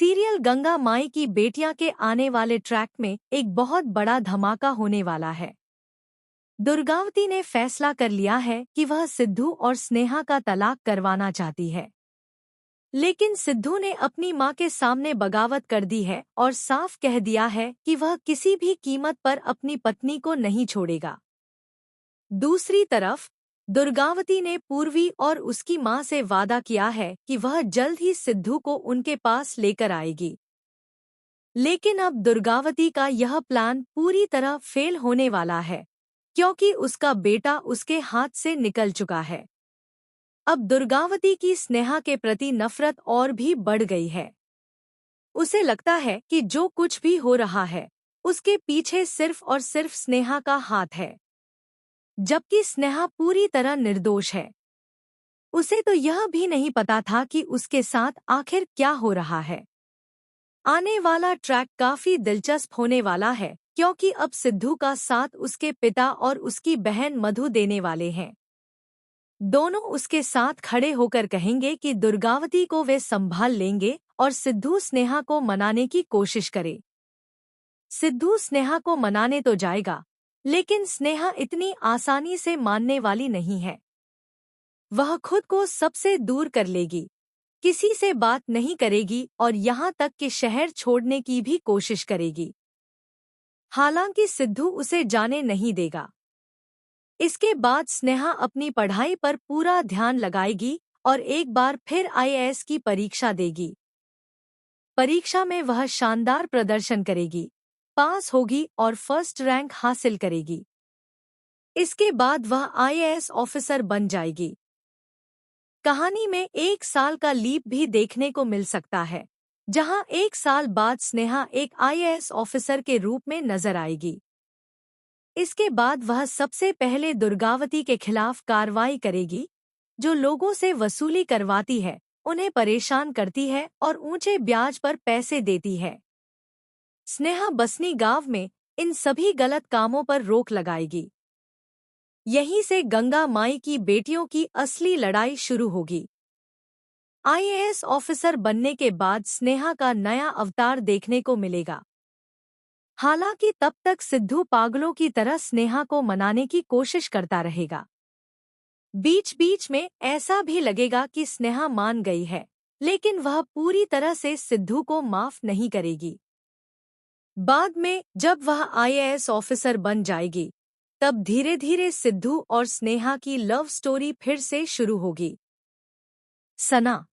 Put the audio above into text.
Serial Ganga माई की बेटियां के आने वाले ट्रैक में एक बहुत बड़ा धमाका होने वाला है। दुर्गावती ने फैसला कर लिया है कि वह सिद्धू और स्नेहा का तलाक करवाना चाहती है। लेकिन सिद्धू ने अपनी मां के सामने बगावत कर दी है और साफ कह दिया है कि वह किसी भी कीमत पर अपनी पत्नी को नहीं छोड़ेगा। दूसरी तरफ दुर्गावती ने पूर्वी और उसकी मां से वादा किया है कि वह जल्द ही सिद्धू को उनके पास लेकर आएगी। लेकिन अब दुर्गावती का यह प्लान पूरी तरह फेल होने वाला है, क्योंकि उसका बेटा उसके हाथ से निकल चुका है। अब दुर्गावती की स्नेहा के प्रति नफरत और भी बढ़ गई है। उसे लगता है कि जो कुछ भी हो रहा है उसके पीछे सिर्फ और सिर्फ स्नेहा का हाथ है, जबकि स्नेहा पूरी तरह निर्दोष है। उसे तो यह भी नहीं पता था कि उसके साथ आखिर क्या हो रहा है। आने वाला ट्रैक काफी दिलचस्प होने वाला है, क्योंकि अब सिद्धू का साथ उसके पिता और उसकी बहन मधु देने वाले हैं। दोनों उसके साथ खड़े होकर कहेंगे कि दुर्गावती को वे संभाल लेंगे और सिद्धू स्नेहा को मनाने की कोशिश करे। सिद्धू स्नेहा को मनाने तो जाएगा, लेकिन स्नेहा इतनी आसानी से मानने वाली नहीं है। वह खुद को सबसे दूर कर लेगी, किसी से बात नहीं करेगी और यहाँ तक कि शहर छोड़ने की भी कोशिश करेगी। हालांकि सिद्धू उसे जाने नहीं देगा। इसके बाद स्नेहा अपनी पढ़ाई पर पूरा ध्यान लगाएगी और एक बार फिर आईएएस की परीक्षा देगी। परीक्षा में वह शानदार प्रदर्शन करेगी, पास होगी और फर्स्ट रैंक हासिल करेगी। इसके बाद वह आईएएस ऑफिसर बन जाएगी। कहानी में 1 साल का लीप भी देखने को मिल सकता है, जहां 1 साल बाद स्नेहा एक आईएएस ऑफिसर के रूप में नजर आएगी। इसके बाद वह सबसे पहले दुर्गावती के खिलाफ कार्रवाई करेगी, जो लोगों से वसूली करवाती है, उन्हें परेशान करती है और ऊंचे ब्याज पर पैसे देती है। स्नेहा बसनी गांव में इन सभी गलत कामों पर रोक लगाएगी। यहीं से गंगा माई की बेटियों की असली लड़ाई शुरू होगी। आईएएस ऑफिसर बनने के बाद स्नेहा का नया अवतार देखने को मिलेगा। हालांकि तब तक सिद्धू पागलों की तरह स्नेहा को मनाने की कोशिश करता रहेगा। बीच बीच में ऐसा भी लगेगा कि स्नेहा मान गई है, लेकिन वह पूरी तरह से सिद्धू को माफ नहीं करेगी। बाद में जब वह आईएएस ऑफिसर बन जाएगी, तब धीरे धीरे सिद्धू और स्नेहा की लव स्टोरी फिर से शुरू होगी। सना।